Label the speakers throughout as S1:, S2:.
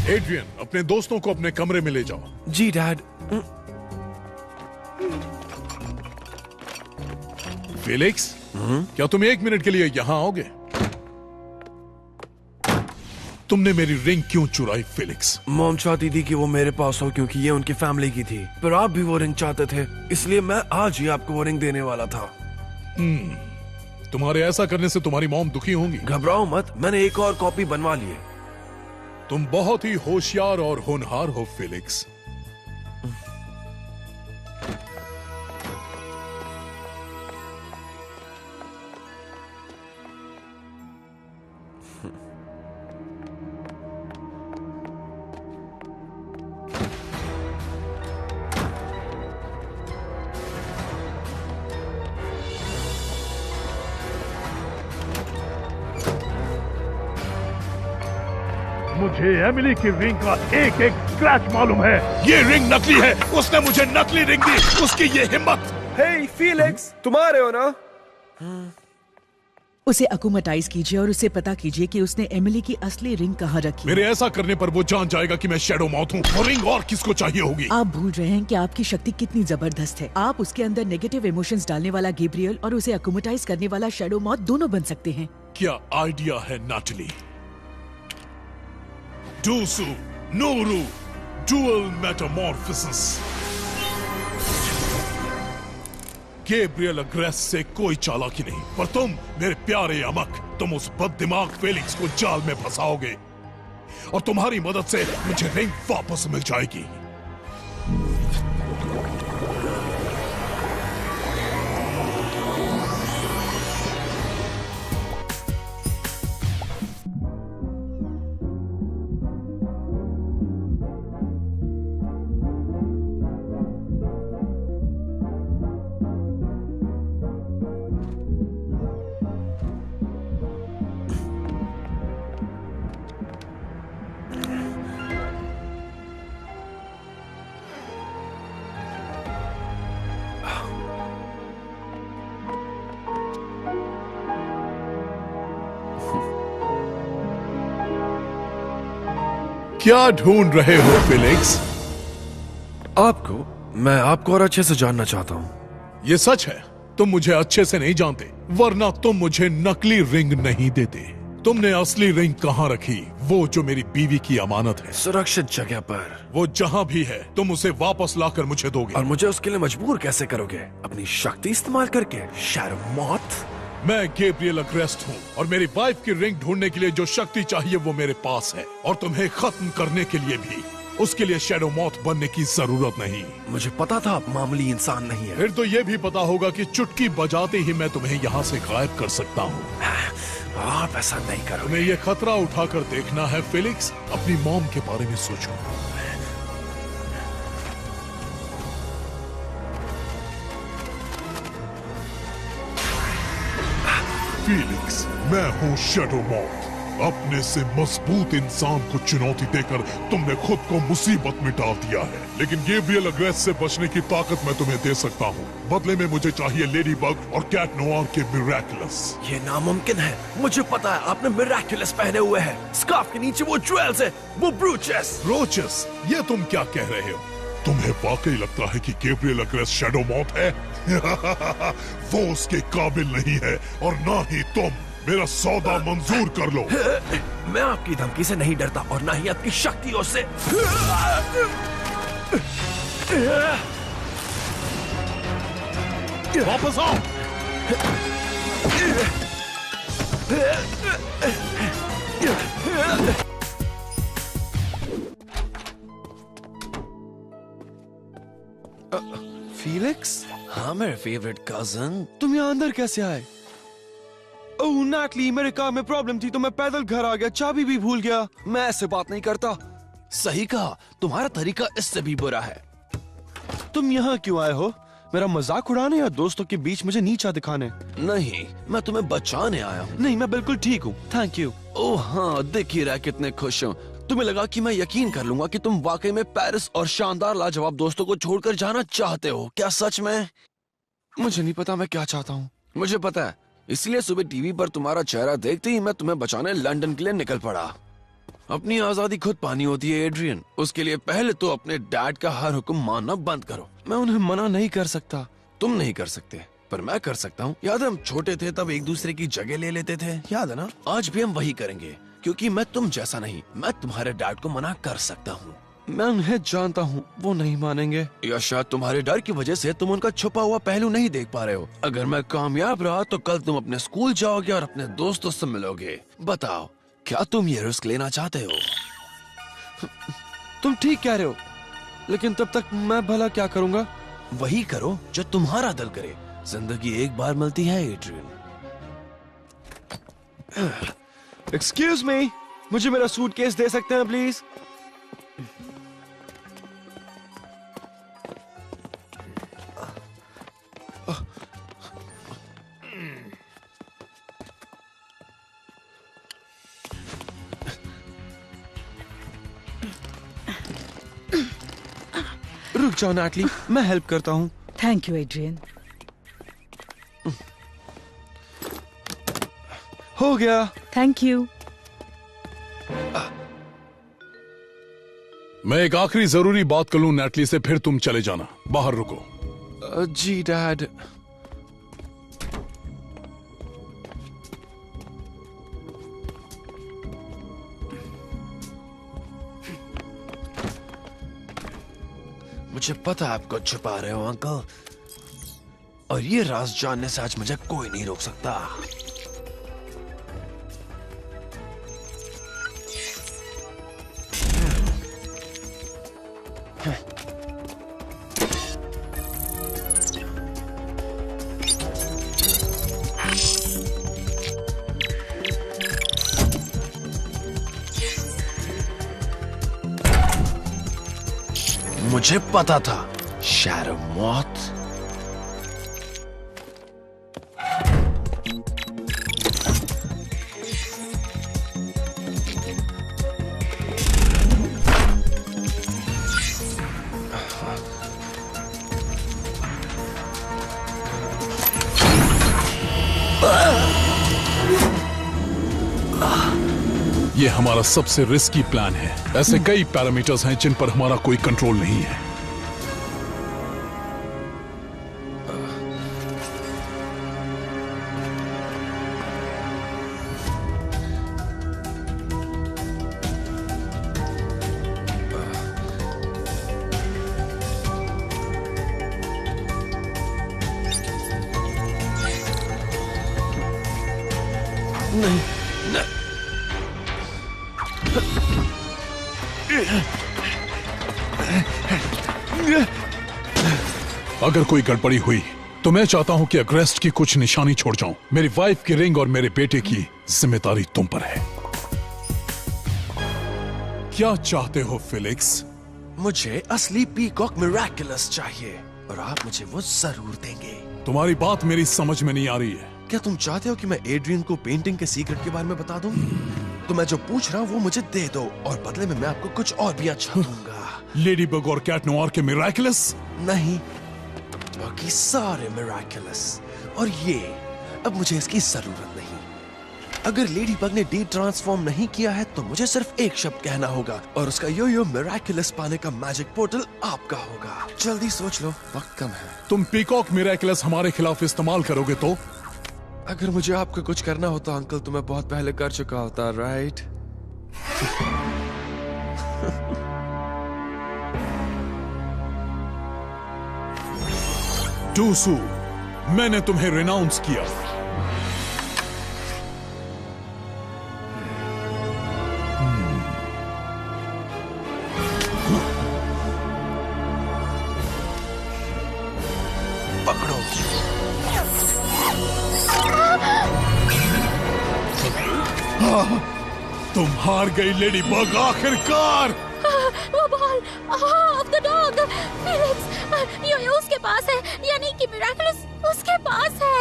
S1: Adrian, अपने दोस्तों को अपने कमरे में ले जाओ।
S2: जी डैड।
S1: फेलिक्स, क्या तुम 1 मिनट के लिए यहां आओगे? तुमने मेरी रिंग क्यों चुराई फेलिक्स?
S2: मॉम चाहती थी कि वो मेरे पास हो क्योंकि ये उनकी फैमिली की थी, पर आप भी वो रिंग चाहते थे, इसलिए मैं आज ही आपको वो रिंग देने वाला था।
S1: तुम्हारे ऐसा करने से तुम्हारी मॉम दुखी होंगी।
S2: घबराओ मत, मैंने एक और कॉपी बनवा ली है।
S1: तुम बहुत ही होशियार और होनहार हो फेलिक्स।
S3: मुझे एमिली की रिंग का एक एक स्क्रैच मालूम है।
S1: ये रिंग नकली है। उसने मुझे नकली रिंग दी। उसकी ये हिम्मत।
S2: हे फीलिक्स, तुम आ रहे हो ना?
S4: उसे अकुमटाइज कीजिए और उसे पता कीजिए कि उसने एमिली की असली रिंग कहाँ रखी।
S1: मेरे ऐसा करने पर वो जान जाएगा कि मैं शैडो माउथ हूँ। और रिंग और किसको चाहिए होगी?
S4: आप भूल रहे हैं कि आपकी शक्ति कितनी जबरदस्त है। आप उसके अंदर नेगेटिव इमोशंस डालने वाला गैब्रियल और उसे अकुमटाइज करने वाला शैडो माउथ दोनों बन सकते हैं।
S1: क्या आइडिया है Natalie? Duusu Nooroo dual metamorphosis. Gabriel Agreste से कोई चालाकी नहीं, पर तुम मेरे प्यारे अमक, तुम उस बददिमाग फेलिक्स को जाल में फंसाओगे और तुम्हारी मदद से मुझे रिंग वापस मिल जाएगी। क्या ढूंढ रहे हो फेलिक्स?
S2: आपको, मैं आपको और अच्छे से जानना चाहता हूँ।
S1: ये सच है, तुम मुझे अच्छे से नहीं जानते, वरना तुम मुझे नकली रिंग नहीं देते। तुमने असली रिंग कहाँ रखी? वो जो मेरी बीवी की अमानत है।
S2: सुरक्षित जगह पर।
S1: वो जहाँ भी है, तुम उसे वापस लाकर मुझे दोगे।
S2: और मुझे उसके लिए मजबूर कैसे करोगे? अपनी शक्ति इस्तेमाल करके? Shadow moth?
S1: मैं गैब्रियल अग्रेस्ट हूँ और मेरी वाइफ की रिंग ढूंढने के लिए जो शक्ति चाहिए वो मेरे पास है, और तुम्हें खत्म करने के लिए भी उसके लिए शैडो मॉथ बनने की जरूरत नहीं।
S2: मुझे पता था आप मामूली इंसान नहीं है।
S1: फिर तो ये भी पता होगा कि चुटकी बजाते ही मैं तुम्हें यहाँ से गायब कर सकता हूँ।
S2: आप ऐसा नहीं करोगे।
S1: तुम्हें ये खतरा उठाकर देखना है फेलिक्स। अपनी मॉम के बारे में सोचो। फेलिक्स, मैं हूँ शैडो मॉथ। अपने से मजबूत इंसान को चुनौती देकर तुमने खुद को मुसीबत में डाल दिया है, लेकिन गैब्रियल अग्रेस से बचने की ताकत मैं तुम्हें दे सकता हूँ। बदले में मुझे चाहिए लेडी बग और कैट नोआर के मिरेकुलस।
S2: ये नामुमकिन है। मुझे पता है, आपने मिरेकुलस पहने हुए हैं। स्कार्फ के नीचे वो ज्वेल्स है, वो ब्रूचेस।
S1: ब्रूचेस? ये तुम क्या कह रहे हो? तुम्हें वाकई लगता है कि गैब्रियल अग्रेस शैडो मॉथ है? वो उसके काबिल नहीं है, और ना ही तुम। मेरा सौदा मंजूर कर लो।
S2: मैं आपकी धमकी से नहीं डरता और ना ही आपकी शक्तियों से।
S1: वापस आओ।
S2: फीलिक्स? हाँ मेरे फेवरेट कजन, तुम यहाँ अंदर कैसे आए? ओह नाटली, मेरे कार में प्रॉब्लम थी तो मैं पैदल घर आ गया, चाबी भी भूल गया। मैं ऐसे बात नहीं करता। सही कहा, तुम्हारा तरीका इससे भी बुरा है। तुम यहाँ क्यों आए हो? मेरा मजाक उड़ाने या दोस्तों के बीच मुझे नीचा दिखाने? नहीं, मैं तुम्हें बचाने आया हूँ। नहीं, मैं बिल्कुल ठीक हूँ, थैंक यू। ओह हाँ, देख ही रहा कितने खुश हूँ। तुम्हें लगा कि मैं यकीन कर लूंगा कि तुम वाकई में पेरिस और शानदार लाजवाब दोस्तों को छोड़कर जाना चाहते हो। क्या सच में? मुझे नहीं पता मैं क्या चाहता हूँ। मुझे पता है, इसलिए सुबह टीवी पर तुम्हारा चेहरा देखते ही मैं तुम्हें बचाने लंदन के लिए निकल पड़ा। अपनी आजादी खुद पानी होती है एड्रियन। उसके लिए पहले तो अपने डैड का हर हुक्म मानना बंद करो। मैं उन्हें मना नहीं कर सकता, तुम नहीं कर सकते, पर मैं कर सकता हूँ। याद है हम छोटे थे तब एक दूसरे की जगह ले लेते थे, याद है ना? आज भी हम वही करेंगे, क्योंकि मैं तुम जैसा नहीं, मैं तुम्हारे डैड को मना कर सकता हूँ। मैं उन्हें जानता हूँ, वो नहीं मानेंगे, या शायद तुम्हारे डर की वजह से तुम उनका छुपा हुआ पहलू नहीं देख पा रहे हो। अगर मैं कामयाब रहा तो कल तुम अपने स्कूल जाओगे और अपने दोस्तों से मिलोगे। बताओ, क्या तुम ये रिस्क लेना चाहते हो? तुम ठीक कह रहे हो, लेकिन तब तक मैं भला क्या करूंगा? वही करो जो तुम्हारा दिल करे। जिंदगी एक बार मिलती है एड्रियन। एक्सक्यूज मी, मुझे मेरा सूटकेस दे सकते हैं प्लीज? रुक जाओ नैटली, मैं हेल्प करता हूँ।
S4: Thank you Adrian.
S2: हो गया।
S4: Thank you.
S1: मैं एक आखिरी जरूरी बात कर लूं नैटली से, फिर तुम चले जाना। बाहर रुको।
S2: जी डैड। मुझे पता है आप कुछ छुपा रहे हो अंकल, और ये राज जानने से आज मुझे कोई नहीं रोक सकता। मुझे पता था, शैडो मॉथ।
S1: ये हमारा सबसे रिस्की प्लान है। ऐसे कई पैरामीटर्स हैं जिन पर हमारा कोई कंट्रोल नहीं है।
S2: नहीं,
S1: अगर कोई गड़बड़ी हुई तो मैं चाहता हूं कि अग्रेस्ट की कुछ निशानी छोड़ जाऊं। मेरी वाइफ की रिंग और मेरे बेटे की जिम्मेदारी तुम पर है। क्या चाहते हो फिलिक्स?
S2: मुझे असली पीकॉक मिरेकुलस चाहिए, और आप मुझे वो जरूर देंगे।
S1: तुम्हारी बात मेरी समझ में नहीं आ रही है।
S2: क्या तुम चाहते हो कि मैं एड्रियन को पेंटिंग के सीक्रेट के बारे में बता दूं? तो मैं जो पूछ रहा हूँ वो मुझे दे दो, और बदले में मैं आपको कुछ और भी अच्छा दूंगा।
S1: लेडी बग और कैट नोआर के मिरेकुलस?
S2: नहीं, बाकी सारे मिरेकुलस। और ये, अब मुझे इसकी जरूरत नहीं। अगर लेडी बग ने डी ट्रांसफॉर्म नहीं किया है तो मुझे सिर्फ एक शब्द कहना होगा, और उसका यो मिरेकुलस पाने का मैजिक पोर्टल आपका होगा। जल्दी सोच लो, वक्त कम है।
S1: तुम पीकॉक मिरेकुलस हमारे खिलाफ इस्तेमाल करोगे तो?
S2: अगर मुझे आपको कुछ करना होता अंकल तो मैं बहुत पहले कर चुका होता, राइट?
S1: टूसू, मैंने तुम्हें रिनाउंस किया।
S2: पकड़ो।
S1: तुम हार गई लेडी बग, आखिरकार।
S5: वो ball of the dog Felix, यो उसके पास है, यानी कि मिरेकुलस उसके पास है।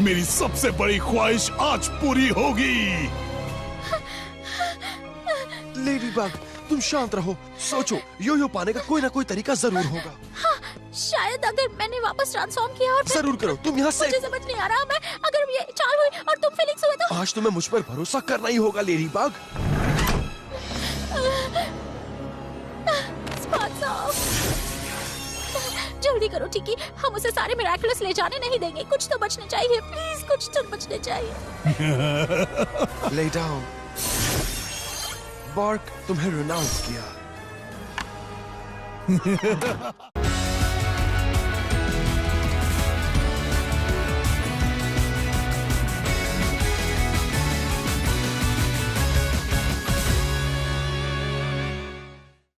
S1: मेरी सबसे बड़ी ख्वाहिश आज पूरी होगी।
S2: लेडी बग, तुम शांत रहो, सोचो, यो पाने का कोई ना कोई तरीका जरूर होगा।
S5: हाँ, शायद अगर मैंने वापस ट्रांसफॉर्म किया और
S2: जरूर करो, तुम यहाँ से।
S5: मुझे समझ नहीं आ रहा, मैं अगर ये चाल हुई और तुम फिलिक्स
S2: आज तुम्हें मुझ पर भरोसा करना ही होगा लेडी बग।
S5: जल्दी करो टिकी, हम उसे सारे मिराकुलस ले जाने नहीं देंगे। कुछ तो बचने चाहिए, प्लीज कुछ तो बचने चाहिए।
S2: Lay down। बार्क तुम्हें रिनाउंस किया।